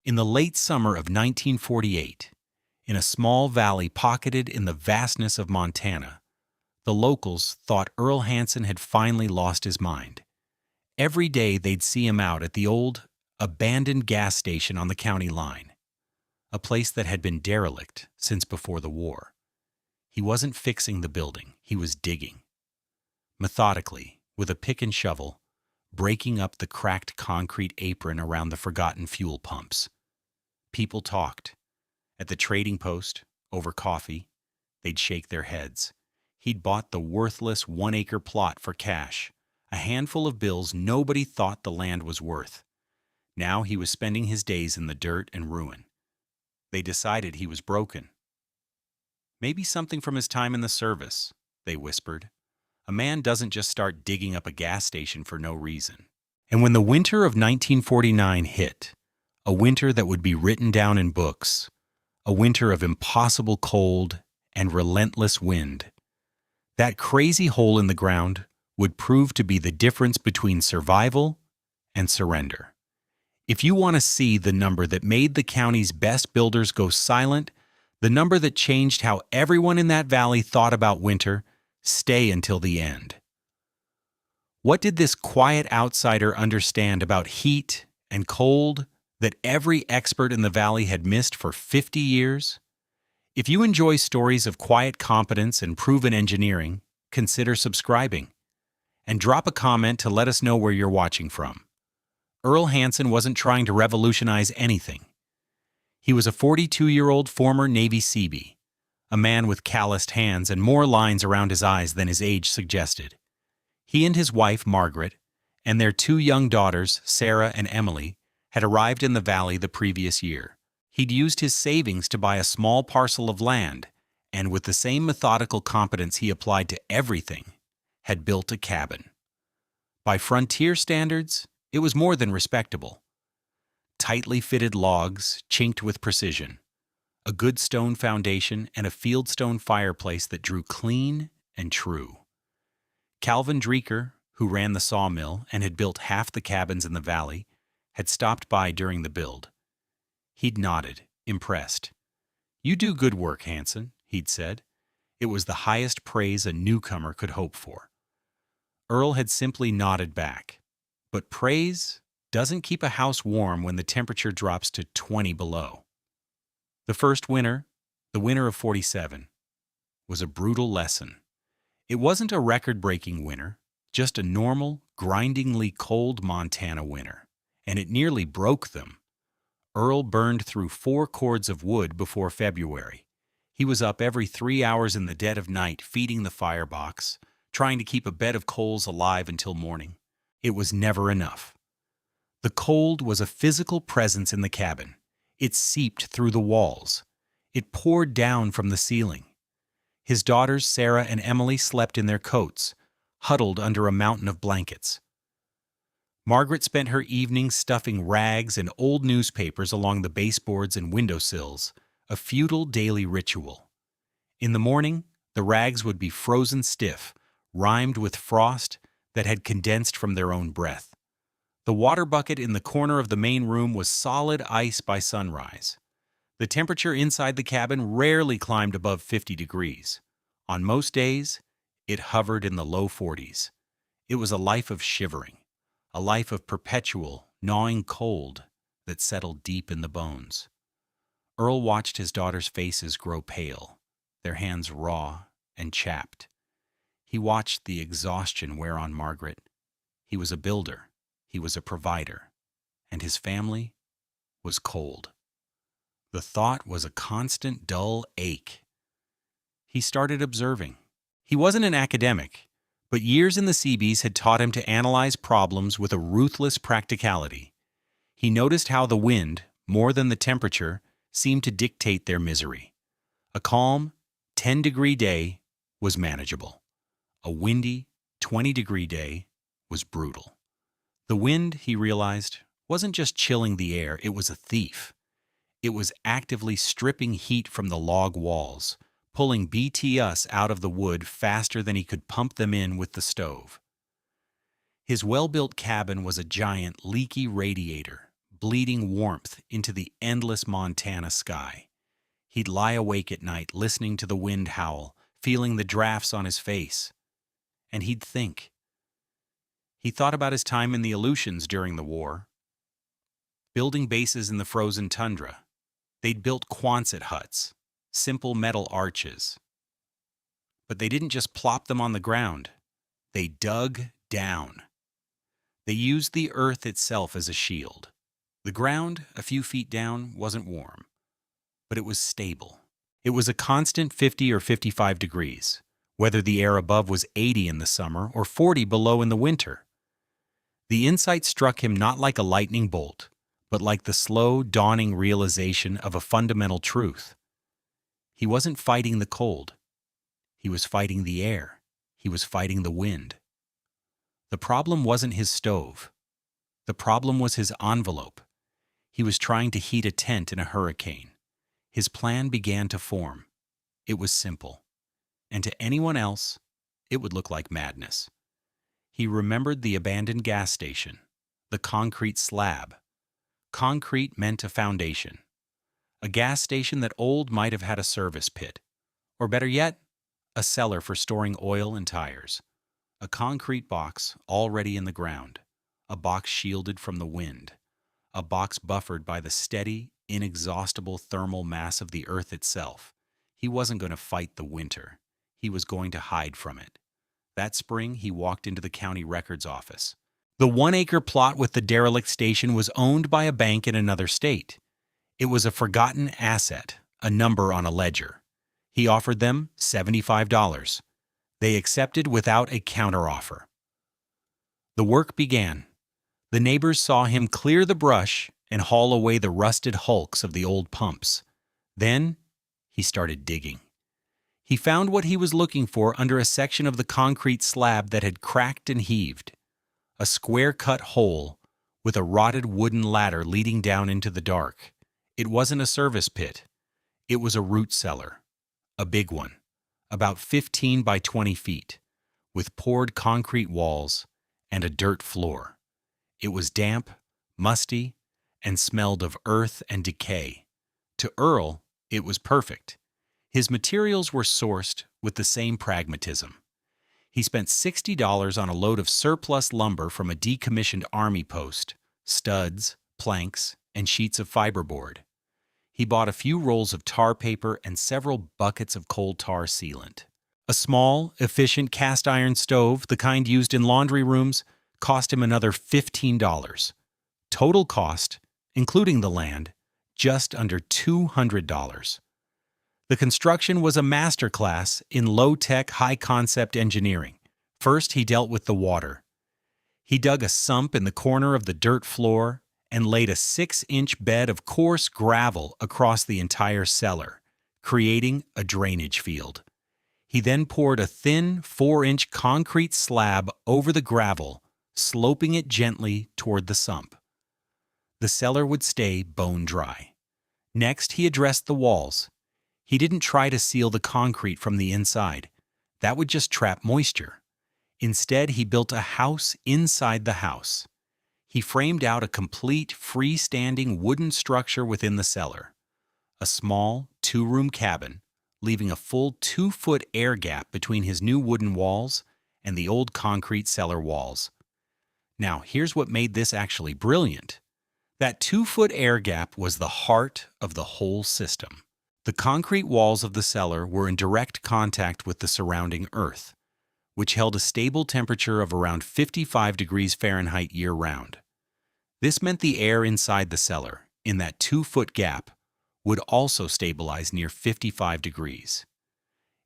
In the late summer of 1948, in a small valley pocketed in the vastness of Montana, the locals thought Earl Janssen had finally lost his mind. Every day they'd see him out at the old, abandoned gas station on the county line, a place that had been derelict since before the war. He wasn't fixing the building, he was digging. Methodically, with a pick and shovel, breaking up the cracked concrete apron around the forgotten fuel pumps. People talked. At the trading post, over coffee, they'd shake their heads. He'd bought the worthless 1-acre plot for cash, a handful of bills nobody thought the land was worth. Now he was spending his days in the dirt and ruin. They decided he was broken. Maybe something from his time in the service, they whispered. A man doesn't just start digging up a gas station for no reason. And when the winter of 1949 hit, a winter that would be written down in books, a winter of impossible cold and relentless wind, that crazy hole in the ground would prove to be the difference between survival and surrender. If you want to see the number that made the county's best builders go silent, the number that changed how everyone in that valley thought about winter, stay until the end. What did this quiet outsider understand about heat and cold that every expert in the valley had missed for 50 years? If you enjoy stories of quiet competence and proven engineering, consider subscribing. And drop a comment to let us know where you're watching from. Earl Janssen wasn't trying to revolutionize anything. He was a 42-year-old former Navy Seabee, a man with calloused hands and more lines around his eyes than his age suggested. He and his wife, Margaret, and their 2 young daughters, Sarah and Emily, had arrived in the valley the previous year. He'd used his savings to buy a small parcel of land, and with the same methodical competence he applied to everything, had built a cabin. By frontier standards, it was more than respectable. Tightly fitted logs, chinked with precision, a good stone foundation, and a fieldstone fireplace that drew clean and true. Calvin Dreeker, who ran the sawmill and had built half the cabins in the valley, had stopped by during the build. He'd nodded, impressed. "You do good work, Janssen," he'd said. It was the highest praise a newcomer could hope for. Earl had simply nodded back. But praise doesn't keep a house warm when the temperature drops to 20 below. The first winter, the winter of 47, was a brutal lesson. It wasn't a record-breaking winter, just a normal, grindingly cold Montana winter, and it nearly broke them. Earl burned through 4 cords of wood before February. He was up every 3 hours in the dead of night feeding the firebox, trying to keep a bed of coals alive until morning. It was never enough. The cold was a physical presence in the cabin. It seeped through the walls. It poured down from the ceiling. His daughters, Sarah and Emily, slept in their coats, huddled under a mountain of blankets. Margaret spent her evenings stuffing rags and old newspapers along the baseboards and windowsills, a futile daily ritual. In the morning, the rags would be frozen stiff, rimed with frost that had condensed from their own breath. The water bucket in the corner of the main room was solid ice by sunrise. The temperature inside the cabin rarely climbed above 50 degrees. On most days, it hovered in the low 40s. It was a life of shivering, a life of perpetual, gnawing cold that settled deep in the bones. Earl watched his daughters' faces grow pale, their hands raw and chapped. He watched the exhaustion wear on Margaret. He was a builder, he was a provider, and his family was cold. The thought was a constant dull ache. He started observing. He wasn't an academic, but years in the Seabees had taught him to analyze problems with a ruthless practicality. He noticed how the wind, more than the temperature, seemed to dictate their misery. A calm, 10-degree day was manageable. A windy, 20-degree day was brutal. The wind, he realized, wasn't just chilling the air, it was a thief. It was actively stripping heat from the log walls, pulling BTUs out of the wood faster than he could pump them in with the stove. His well-built cabin was a giant, leaky radiator, bleeding warmth into the endless Montana sky. He'd lie awake at night listening to the wind howl, feeling the drafts on his face. And he'd think. He thought about his time in the Aleutians during the war, building bases in the frozen tundra. They'd built Quonset huts, simple metal arches. But they didn't just plop them on the ground. They dug down. They used the earth itself as a shield. The ground, a few feet down, wasn't warm, but it was stable. It was a constant 50 or 55 degrees, whether the air above was 80 in the summer or 40 below in the winter. The insight struck him not like a lightning bolt, but like the slow, dawning realization of a fundamental truth. He wasn't fighting the cold. He was fighting the air. He was fighting the wind. The problem wasn't his stove. The problem was his envelope. He was trying to heat a tent in a hurricane. His plan began to form. It was simple. And to anyone else, it would look like madness. He remembered the abandoned gas station, the concrete slab. Concrete meant a foundation. A gas station that old might have had a service pit. Or better yet, a cellar for storing oil and tires. A concrete box already in the ground. A box shielded from the wind. A box buffered by the steady, inexhaustible thermal mass of the earth itself. He wasn't going to fight the winter. He was going to hide from it. That spring, he walked into the county records office. The 1-acre plot with the derelict station was owned by a bank in another state. It was a forgotten asset, a number on a ledger. He offered them $75. They accepted without a counteroffer. The work began. The neighbors saw him clear the brush and haul away the rusted hulks of the old pumps. Then he started digging. He found what he was looking for under a section of the concrete slab that had cracked and heaved. A square-cut hole with a rotted wooden ladder leading down into the dark. It wasn't a service pit. It was a root cellar. A big one, about 15 by 20 feet, with poured concrete walls and a dirt floor. It was damp, musty, and smelled of earth and decay. To Earl, it was perfect. His materials were sourced with the same pragmatism. He spent $60 on a load of surplus lumber from a decommissioned army post, studs, planks, and sheets of fiberboard. He bought a few rolls of tar paper and several buckets of coal tar sealant. A small, efficient cast iron stove, the kind used in laundry rooms, cost him another $15. Total cost, including the land, just under $200. The construction was a masterclass in low-tech, high-concept engineering. First, he dealt with the water. He dug a sump in the corner of the dirt floor and laid a 6-inch bed of coarse gravel across the entire cellar, creating a drainage field. He then poured a thin 4-inch concrete slab over the gravel, sloping it gently toward the sump. The cellar would stay bone dry. Next, he addressed the walls. He didn't try to seal the concrete from the inside. That would just trap moisture. Instead, he built a house inside the house. He framed out a complete, freestanding wooden structure within the cellar. A small, 2-room cabin, leaving a full 2-foot air gap between his new wooden walls and the old concrete cellar walls. Now, here's what made this actually brilliant. That 2-foot air gap was the heart of the whole system. The concrete walls of the cellar were in direct contact with the surrounding earth, which held a stable temperature of around 55 degrees Fahrenheit year-round. This meant the air inside the cellar, in that 2-foot gap, would also stabilize near 55 degrees.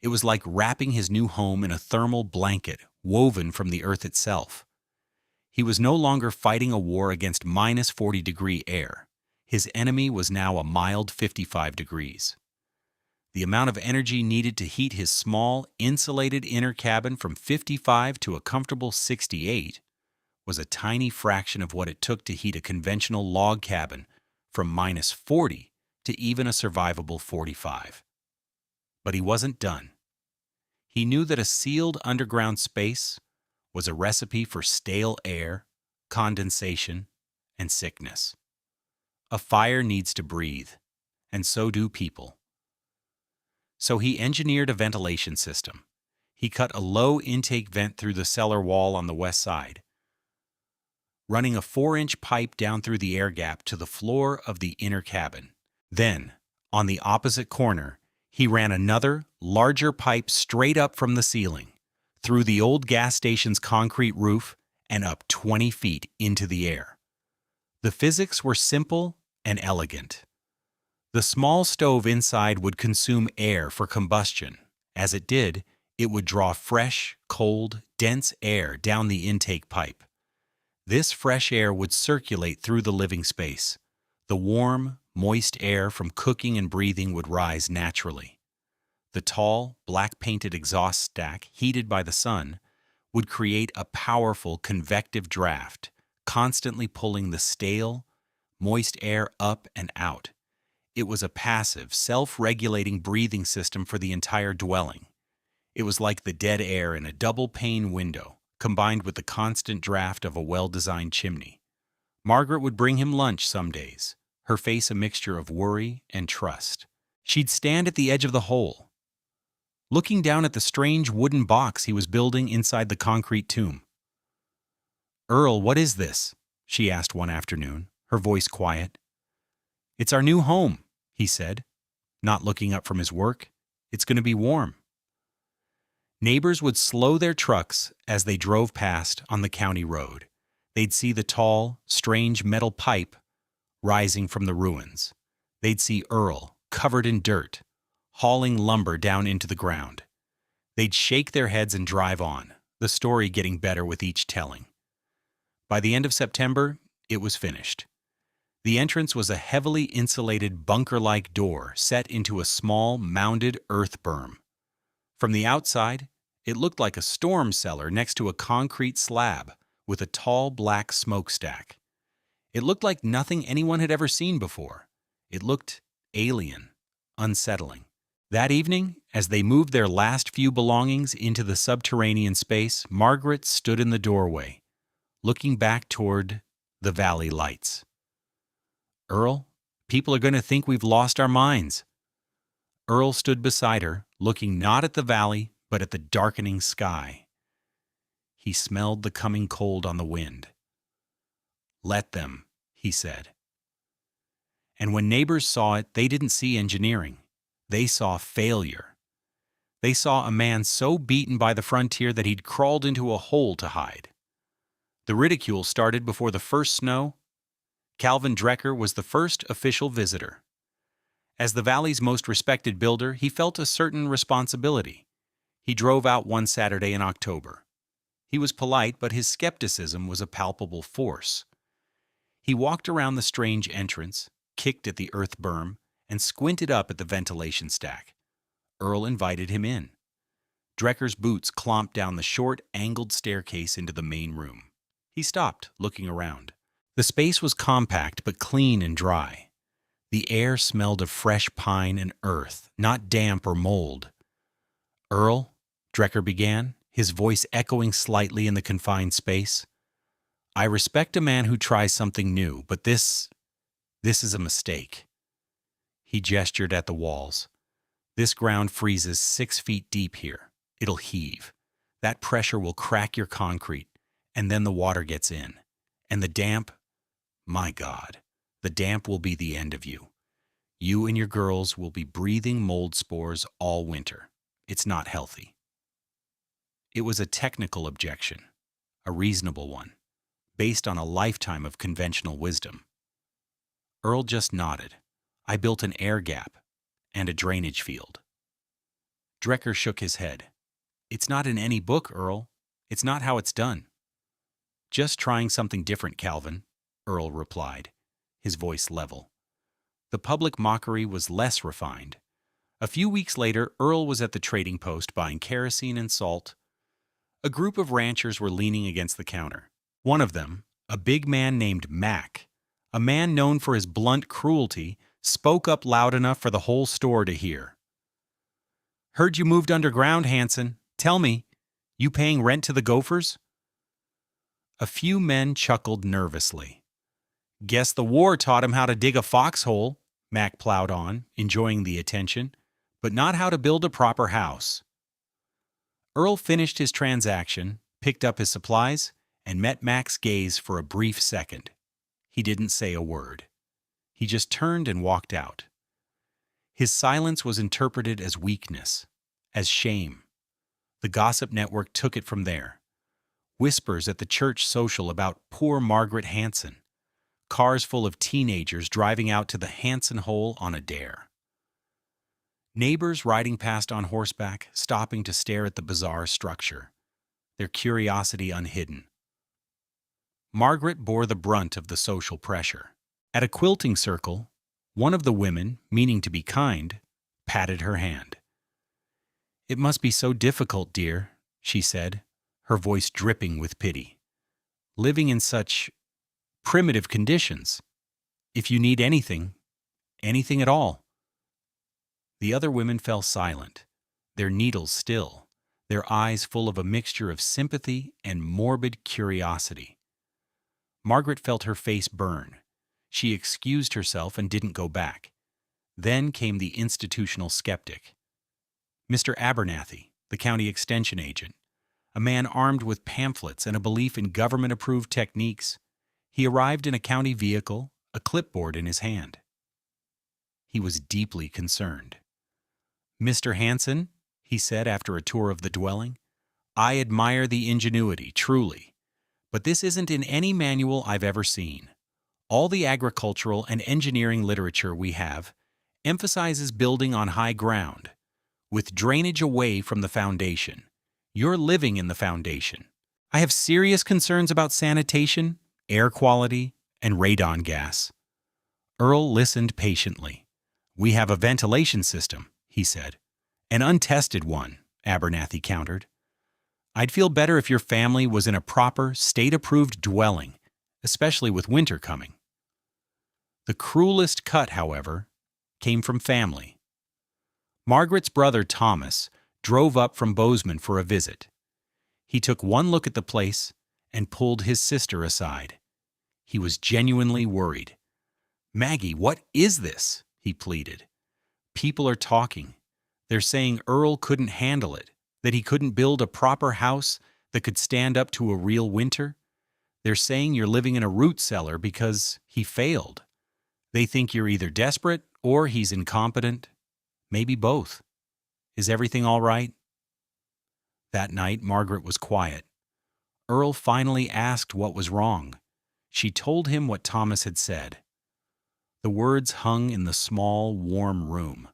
It was like wrapping his new home in a thermal blanket woven from the earth itself. He was no longer fighting a war against minus 40-degree air. His enemy was now a mild 55 degrees. The amount of energy needed to heat his small, insulated inner cabin from 55 to a comfortable 68 was a tiny fraction of what it took to heat a conventional log cabin from minus 40 to even a survivable 45. But he wasn't done. He knew that a sealed underground space was a recipe for stale air, condensation, and sickness. A fire needs to breathe, and so do people. So he engineered a ventilation system. He cut a low intake vent through the cellar wall on the west side, running a 4-inch pipe down through the air gap to the floor of the inner cabin. Then, on the opposite corner, he ran another, larger pipe straight up from the ceiling, through the old gas station's concrete roof and up 20 feet into the air. The physics were simple and elegant. The small stove inside would consume air for combustion. As it did, it would draw fresh, cold, dense air down the intake pipe. This fresh air would circulate through the living space. The warm, moist air from cooking and breathing would rise naturally. The tall, black-painted exhaust stack, heated by the sun, would create a powerful convective draft, constantly pulling the stale, moist air up and out. It was a passive, self-regulating breathing system for the entire dwelling. It was like the dead air in a double-pane window, combined with the constant draft of a well-designed chimney. Margaret would bring him lunch some days, her face a mixture of worry and trust. She'd stand at the edge of the hole, looking down at the strange wooden box he was building inside the concrete tomb. "Earl, what is this?" she asked one afternoon, her voice quiet. "It's our new home," he said, not looking up from his work. "It's going to be warm." Neighbors would slow their trucks as they drove past on the county road. They'd see the tall, strange metal pipe rising from the ruins. They'd see Earl, covered in dirt, hauling lumber down into the ground. They'd shake their heads and drive on, the story getting better with each telling. By the end of September, it was finished. The entrance was a heavily insulated bunker-like door set into a small, mounded earth berm. From the outside, it looked like a storm cellar next to a concrete slab with a tall black smokestack. It looked like nothing anyone had ever seen before. It looked alien, unsettling. That evening, as they moved their last few belongings into the subterranean space, Margaret stood in the doorway, looking back toward the valley lights. "Earl, people are going to think we've lost our minds." Earl stood beside her, looking not at the valley, but at the darkening sky. He smelled the coming cold on the wind. "Let them," he said. And when neighbors saw it, they didn't see engineering. They saw failure. They saw a man so beaten by the frontier that he'd crawled into a hole to hide. The ridicule started before the first snow. Calvin Drecker was the first official visitor. As the valley's most respected builder, he felt a certain responsibility. He drove out one Saturday in October. He was polite, but his skepticism was a palpable force. He walked around the strange entrance, kicked at the earth berm, and squinted up at the ventilation stack. Earl invited him in. Drecker's boots clomped down the short, angled staircase into the main room. He stopped, looking around. The space was compact but clean and dry. The air smelled of fresh pine and earth, not damp or mold. "Earl," Drecker began, his voice echoing slightly in the confined space, "I respect a man who tries something new, but this is a mistake." He gestured at the walls. "This ground freezes 6 feet deep here. It'll heave. That pressure will crack your concrete, and then the water gets in. And the damp, my God, the damp will be the end of you. You and your girls will be breathing mold spores all winter. It's not healthy." It was a technical objection, a reasonable one, based on a lifetime of conventional wisdom. Earl just nodded. "I built an air gap and a drainage field." Drecker shook his head. "It's not in any book, Earl. It's not how it's done." "Just trying something different, Calvin," Earl replied, his voice level. The public mockery was less refined. A few weeks later, Earl was at the trading post buying kerosene and salt. A group of ranchers were leaning against the counter. One of them, a big man named Mac, a man known for his blunt cruelty, spoke up loud enough for the whole store to hear. "Heard you moved underground, Hanson. Tell me, you paying rent to the Gophers?" A few men chuckled nervously. Guess the war taught him how to dig a foxhole, Mac plowed on, enjoying the attention, but not how to build a proper house. Earl finished his transaction, picked up his supplies, and met Mac's gaze for a brief second. He didn't say a word. He just turned and walked out. His silence was interpreted as weakness, as shame. The gossip network took it from there. Whispers at the church social about poor Margaret Hanson. Cars full of teenagers driving out to the Hanson hole on a dare. Neighbors riding past on horseback, stopping to stare at the bizarre structure, their curiosity unhidden. Margaret bore the brunt of the social pressure. At a quilting circle, one of the women, meaning to be kind, patted her hand. "It must be so difficult, dear," she said, her voice dripping with pity. "Living in such primitive conditions. If you need anything at all." The other women fell silent, their needles still, their eyes full of a mixture of sympathy and morbid curiosity. Margaret felt her face burn. She excused herself and didn't go back. Then came the institutional skeptic. Mr. Abernathy, the county extension agent, a man armed with pamphlets and a belief in government-approved techniques. He arrived in a county vehicle, a clipboard in his hand. He was deeply concerned. "Mr. Hanson," he said after a tour of the dwelling, "I admire the ingenuity, truly. But this isn't in any manual I've ever seen. All the agricultural and engineering literature we have emphasizes building on high ground, with drainage away from the foundation. You're living in the foundation. I have serious concerns about sanitation, air quality, and radon gas." Earl listened patiently. "We have a ventilation system," he said. "An untested one," Abernathy countered. "I'd feel better if your family was in a proper, state-approved dwelling, especially with winter coming." The cruelest cut, however, came from family. Margaret's brother Thomas drove up from Bozeman for a visit. He took one look at the place and pulled his sister aside. He was genuinely worried. "Maggie, what is this?" he pleaded. "People are talking. They're saying Earl couldn't handle it, that he couldn't build a proper house that could stand up to a real winter. They're saying you're living in a root cellar because he failed. They think you're either desperate or he's incompetent. Maybe both. Is everything all right?" That night, Margaret was quiet. Earl finally asked what was wrong. She told him what Thomas had said. The words hung in the small, warm room.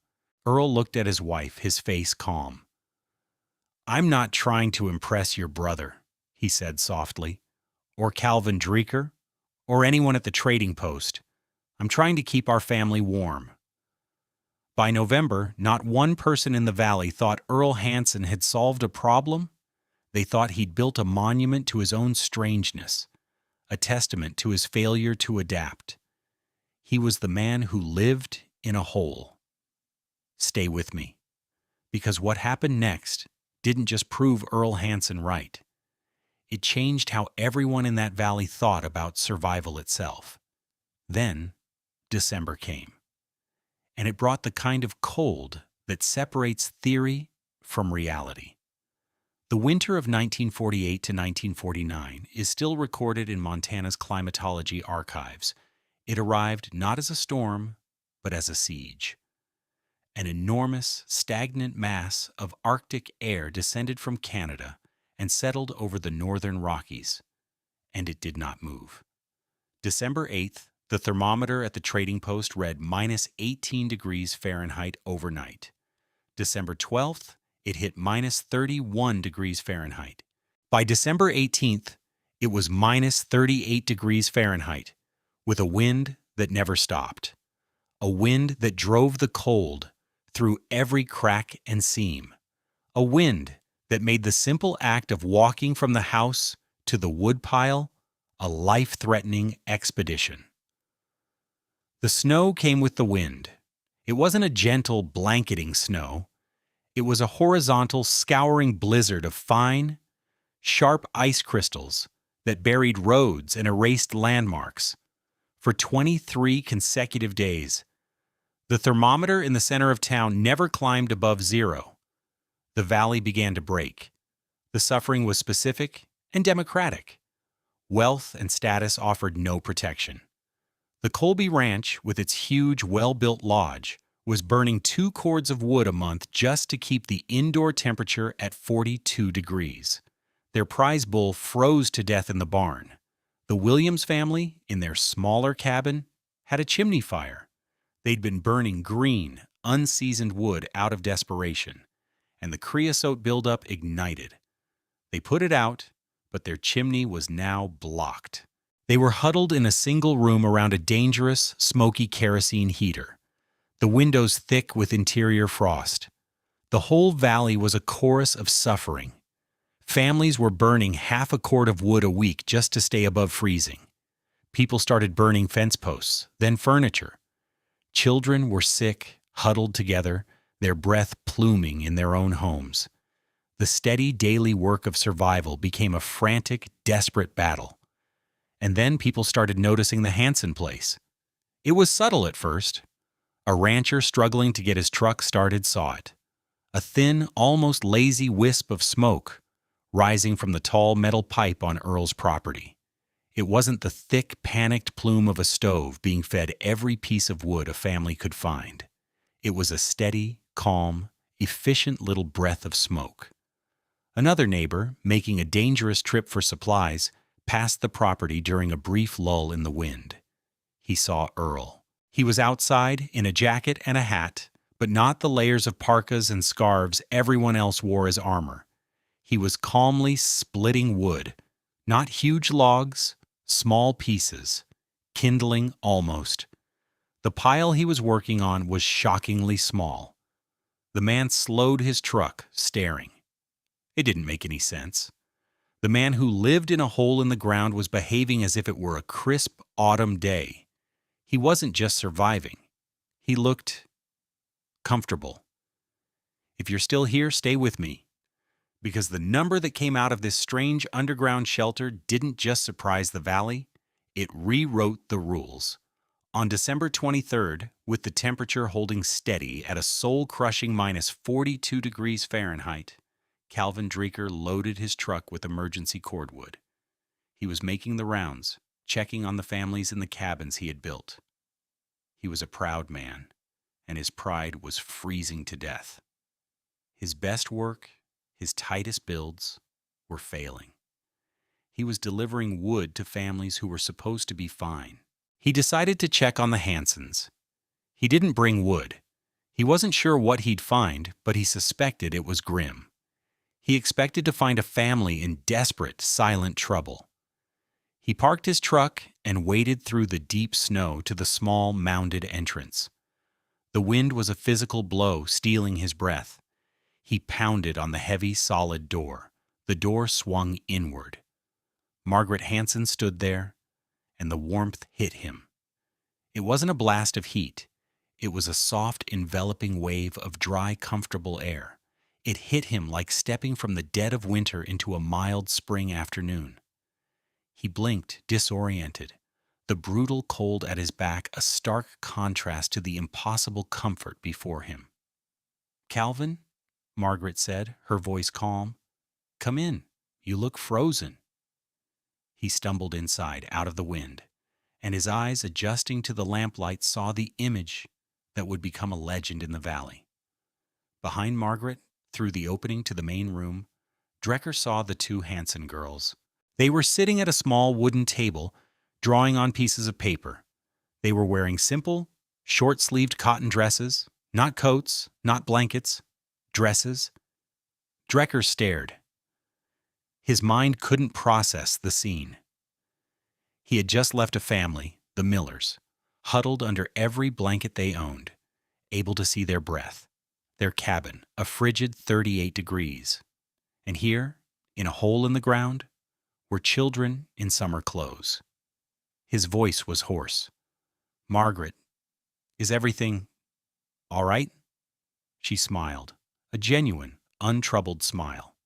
Earl looked at his wife, his face calm. "I'm not trying to impress your brother," he said softly, "or Calvin Dreeker, or anyone at the trading post. I'm trying to keep our family warm." By November, not one person in the valley thought Earl Hanson had solved a problem. They thought he'd built a monument to his own strangeness, a testament to his failure to adapt. He was the man who lived in a hole. Stay with me, because what happened next didn't just prove Earl Hanson right. It changed how everyone in that valley thought about survival itself. Then, December came, and it brought the kind of cold that separates theory from reality. The winter of 1948 to 1949 is still recorded in Montana's climatology archives. It arrived not as a storm, but as a siege. An enormous, stagnant mass of Arctic air descended from Canada and settled over the northern Rockies, and it did not move. December 8th, the thermometer at the trading post read minus 18 degrees Fahrenheit overnight. December 12th, it hit minus 31 degrees Fahrenheit. By December 18th, it was minus 38 degrees Fahrenheit, with a wind that never stopped. A wind that drove the cold through every crack and seam. A wind that made the simple act of walking from the house to the woodpile a life-threatening expedition. The snow came with the wind. It wasn't a gentle, blanketing snow. It was a horizontal, scouring blizzard of fine, sharp ice crystals that buried roads and erased landmarks. for 23 consecutive days. The thermometer in the center of town never climbed above zero. The valley began to break. The suffering was specific and democratic. Wealth and status offered no protection. The Colby Ranch, with its huge, well-built lodge, was burning 2 cords of wood a month just to keep the indoor temperature at 42 degrees. Their prize bull froze to death in the barn. The Williams family, in their smaller cabin, had a chimney fire. They'd been burning green, unseasoned wood out of desperation, and the creosote buildup ignited. They put it out, but their chimney was now blocked. They were huddled in a single room around a dangerous, smoky kerosene heater, the windows thick with interior frost. The whole valley was a chorus of suffering. Families were burning half a cord of wood a week just to stay above freezing. People started burning fence posts, then furniture. Children were sick, huddled together, their breath pluming in their own homes. The steady daily work of survival became a frantic, desperate battle. And then people started noticing the Janssen place. It was subtle at first. A rancher struggling to get his truck started saw it. A thin, almost lazy wisp of smoke rising from the tall metal pipe on Earl's property. It wasn't the thick, panicked plume of a stove being fed every piece of wood a family could find. It was a steady, calm, efficient little breath of smoke. Another neighbor, making a dangerous trip for supplies, passed the property during a brief lull in the wind. He saw Earl. He was outside in a jacket and a hat, but not the layers of parkas and scarves everyone else wore as armor. He was calmly splitting wood, not huge logs, small pieces, kindling almost. The pile he was working on was shockingly small. The man slowed his truck, staring. It didn't make any sense. The man who lived in a hole in the ground was behaving as if it were a crisp autumn day. He wasn't just surviving. He looked comfortable. If you're still here, stay with me, because the number that came out of this strange underground shelter didn't just surprise the valley, it rewrote the rules. On December 23rd, with the temperature holding steady at a soul-crushing minus 42 degrees Fahrenheit, Calvin Dreeker loaded his truck with emergency cordwood. He was making the rounds, checking on the families in the cabins he had built. He was a proud man, and his pride was freezing to death. His best work, his tightest builds, were failing. He was delivering wood to families who were supposed to be fine. He decided to check on the Janssens. He didn't bring wood. He wasn't sure what he'd find, but he suspected it was grim. He expected to find a family in desperate, silent trouble. He parked his truck and waded through the deep snow to the small, mounded entrance. The wind was a physical blow, stealing his breath. He pounded on the heavy, solid door. The door swung inward. Margaret Janssen stood there, and the warmth hit him. It wasn't a blast of heat. It was a soft, enveloping wave of dry, comfortable air. It hit him like stepping from the dead of winter into a mild spring afternoon. He blinked, disoriented, the brutal cold at his back a stark contrast to the impossible comfort before him. "Calvin," Margaret said, her voice calm, "come in. You look frozen." He stumbled inside, out of the wind, and his eyes, adjusting to the lamplight, saw the image that would become a legend in the valley. Behind Margaret, through the opening to the main room, Drecker saw the 2 Janssen girls. They were sitting at a small wooden table, drawing on pieces of paper. They were wearing simple, short-sleeved cotton dresses, not coats, not blankets, dresses. Drecker stared. His mind couldn't process the scene. He had just left a family, the Millers, huddled under every blanket they owned, able to see their breath, their cabin, a frigid 38 degrees. And here, in a hole in the ground, were children in summer clothes. His voice was hoarse. "Margaret, is everything all right?" She smiled, a genuine, untroubled smile.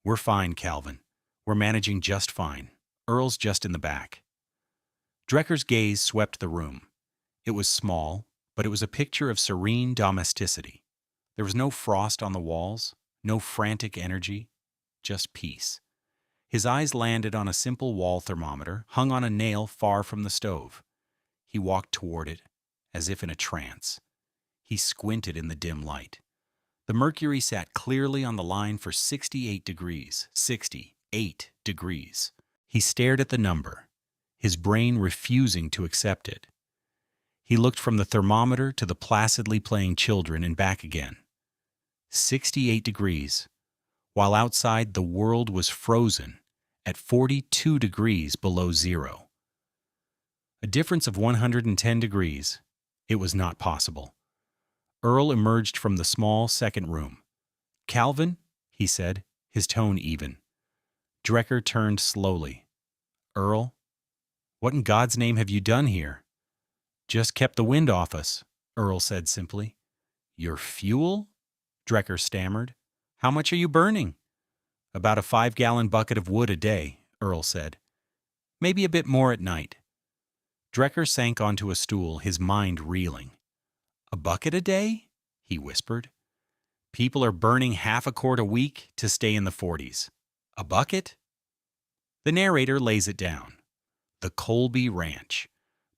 "We're fine, Calvin. We're managing just fine. Earl's just in the back." Drecker's gaze swept the room. It was small, but it was a picture of serene domesticity. There was no frost on the walls, no frantic energy, just peace. His eyes landed on a simple wall thermometer hung on a nail far from the stove. He walked toward it, as if in a trance. He squinted in the dim light. The mercury sat clearly on the line for 68 degrees. 68 degrees. He stared at the number, his brain refusing to accept it. He looked from the thermometer to the placidly playing children and back again. 68 degrees, while outside the world was frozen at 42 degrees below zero. A difference of 110 degrees. It was not possible. Earl emerged from the small second room. "Calvin," he said, his tone even. Drecker turned slowly. "Earl, what in God's name have you done here?" "Just kept the wind off us," Earl said simply. "Your fuel?" Drecker stammered. "How much are you burning?" "About a 5-gallon bucket of wood a day," Earl said. "Maybe a bit more at night." Drecker sank onto a stool, his mind reeling. "A bucket a day?" he whispered. "People are burning half a quart a week to stay in the 40s. A bucket?" The narrator lays it down. The Colby Ranch,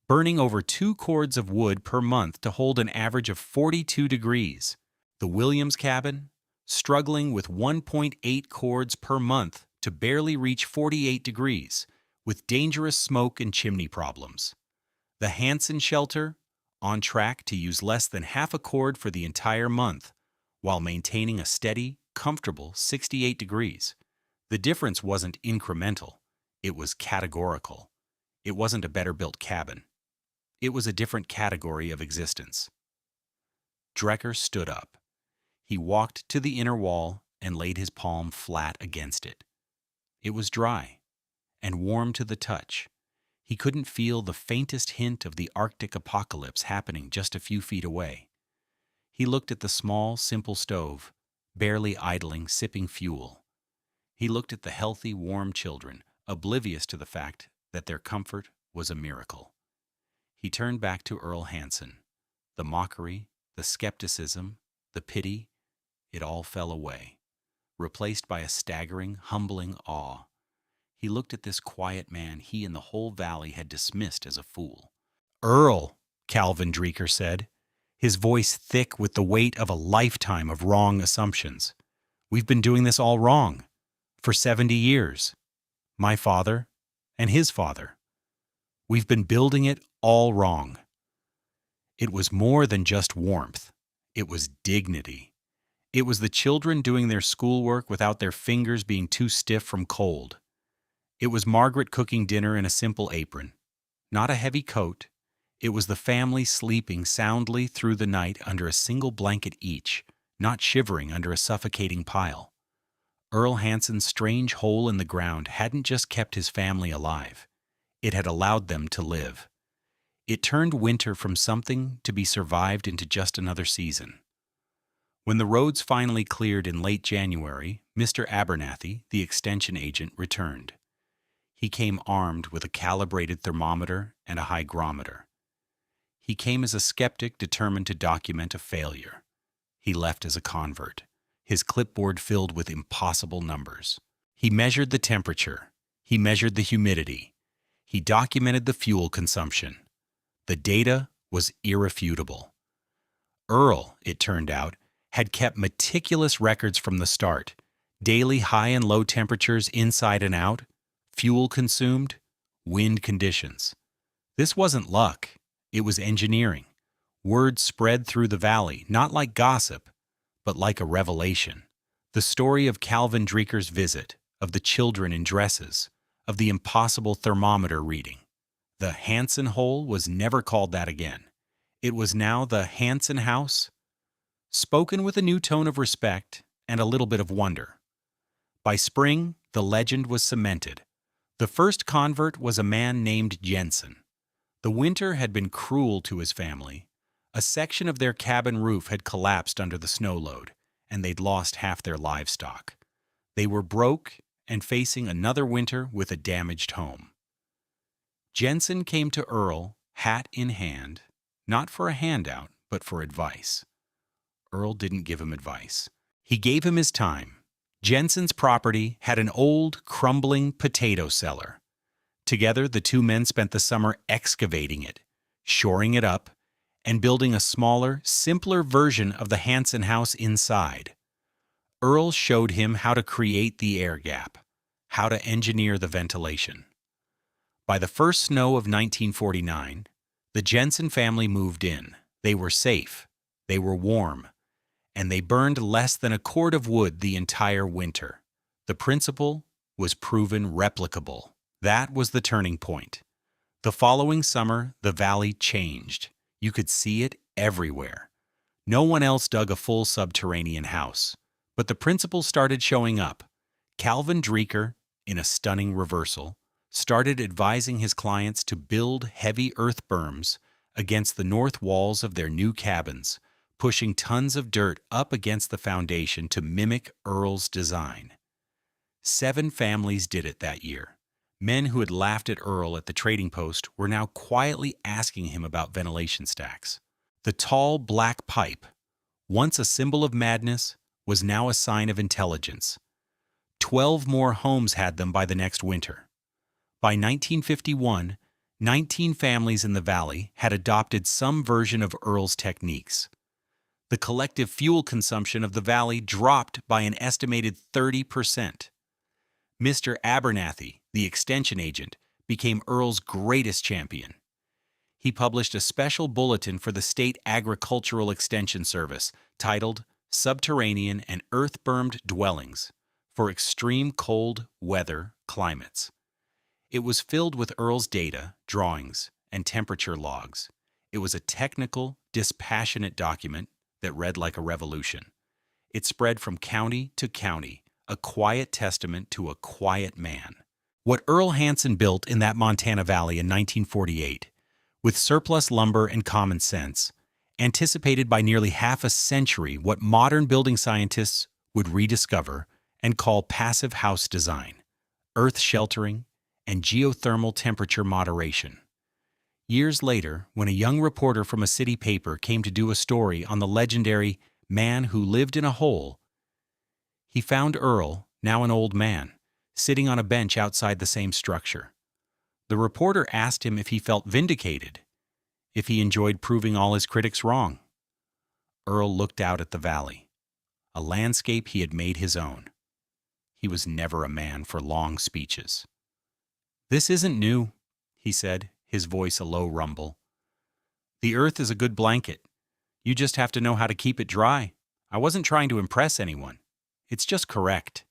burning over 2 cords of wood per month to hold an average of 42 degrees. The Williams cabin, struggling with 1.8 cords per month to barely reach 48 degrees, with dangerous smoke and chimney problems. The Hansen shelter, on track to use less than half a cord for the entire month, while maintaining a steady, comfortable 68 degrees. The difference wasn't incremental, it was categorical. It wasn't a better-built cabin. It was a different category of existence. Drecker stood up. He walked to the inner wall and laid his palm flat against it. It was dry and warm to the touch. He couldn't feel the faintest hint of the Arctic apocalypse happening just a few feet away. He looked at the small, simple stove, barely idling, sipping fuel. He looked at the healthy, warm children, oblivious to the fact that their comfort was a miracle. He turned back to Earl Janssen. The mockery, the skepticism, the pity, it all fell away, replaced by a staggering, humbling awe. He looked at this quiet man he and the whole valley had dismissed as a fool. "Earl," Calvin Drecker said, his voice thick with the weight of a lifetime of wrong assumptions. "We've been doing this all wrong. For 70 years. My father and his father. We've been building it all wrong." It was more than just warmth. It was dignity. It was the children doing their schoolwork without their fingers being too stiff from cold. It was Margaret cooking dinner in a simple apron. Not a heavy coat. It was the family sleeping soundly through the night under a single blanket each, not shivering under a suffocating pile. Earl Janssen's strange hole in the ground hadn't just kept his family alive. It had allowed them to live. It turned winter from something to be survived into just another season. When the roads finally cleared in late January, Mr. Abernathy, the extension agent, returned. He came armed with a calibrated thermometer and a hygrometer. He came as a skeptic determined to document a failure. He left as a convert, his clipboard filled with impossible numbers. He measured the temperature. He measured the humidity. He documented the fuel consumption. The data was irrefutable. Earl, it turned out, had kept meticulous records from the start. Daily high and low temperatures inside and out, fuel consumed, wind conditions. This wasn't luck. It was engineering. Word spread through the valley, not like gossip, but like a revelation. The story of Calvin Drecker's visit, of the children in dresses, of the impossible thermometer reading. The Hansen hole was never called that again. It was now the Hansen house, spoken with a new tone of respect and a little bit of wonder. By spring, the legend was cemented. The first convert was a man named Janssen. The winter had been cruel to his family. A section of their cabin roof had collapsed under the snow load, and they'd lost half their livestock. They were broke and facing another winter with a damaged home. Janssen came to Earl, hat in hand, not for a handout, but for advice. Earl didn't give him advice. He gave him his time. Janssen's property had an old, crumbling potato cellar. Together, the two men spent the summer excavating it, shoring it up, and building a smaller, simpler version of the Janssen house inside. Earl showed him how to create the air gap, how to engineer the ventilation. By the first snow of 1949, the Janssen family moved in. They were safe, they were warm, and they burned less than a cord of wood the entire winter. The principle was proven replicable. That was the turning point. The following summer, the valley changed. You could see it everywhere. No one else dug a full subterranean house, but the principle started showing up. Calvin Dreeker, in a stunning reversal, started advising his clients to build heavy earth berms against the north walls of their new cabins, pushing tons of dirt up against the foundation to mimic Earl's design. 7 families did it that year. Men who had laughed at Earl at the trading post were now quietly asking him about ventilation stacks. The tall black pipe, once a symbol of madness, was now a sign of intelligence. 12 more homes had them by the next winter. By 1951, 19 families in the valley had adopted some version of Earl's techniques. The collective fuel consumption of the valley dropped by an estimated 30%. Mr. Abernathy, the extension agent, became Earl's greatest champion. He published a special bulletin for the State Agricultural Extension Service titled Subterranean and Earth-Bermed Dwellings for Extreme Cold Weather Climates. It was filled with Earl's data, drawings, and temperature logs. It was a technical, dispassionate document that read like a revolution. It spread from county to county, a quiet testament to a quiet man. What Earl Janssen built in that Montana valley in 1948, with surplus lumber and common sense, anticipated by nearly half a century what modern building scientists would rediscover and call passive house design, earth sheltering, and geothermal temperature moderation. Years later, when a young reporter from a city paper came to do a story on the legendary man who lived in a hole, he found Earl, now an old man, sitting on a bench outside the same structure. The reporter asked him if he felt vindicated, if he enjoyed proving all his critics wrong. Earl looked out at the valley, a landscape he had made his own. He was never a man for long speeches. "This isn't new," he said, his voice a low rumble. "The earth is a good blanket. You just have to know how to keep it dry. I wasn't trying to impress anyone. It's just correct."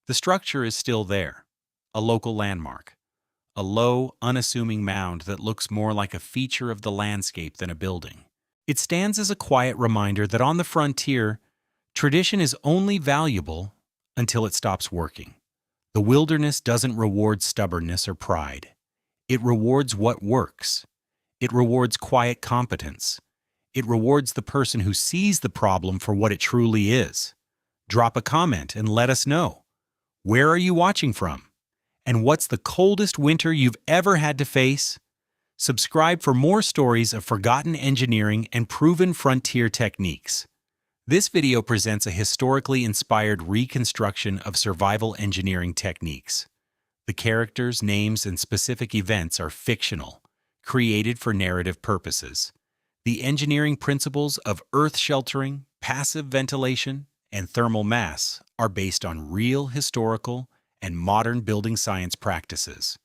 The structure is still there, a local landmark, a low, unassuming mound that looks more like a feature of the landscape than a building. It stands as a quiet reminder that on the frontier, tradition is only valuable until it stops working. The wilderness doesn't reward stubbornness or pride. It rewards what works. It rewards quiet competence. It rewards the person who sees the problem for what it truly is. Drop a comment and let us know. Where are you watching from? And what's the coldest winter you've ever had to face? Subscribe for more stories of forgotten engineering and proven frontier techniques. This video presents a historically inspired reconstruction of survival engineering techniques. The characters, names, and specific events are fictional, created for narrative purposes. The engineering principles of earth sheltering, passive ventilation, and thermal mass are based on real historical and modern building science practices.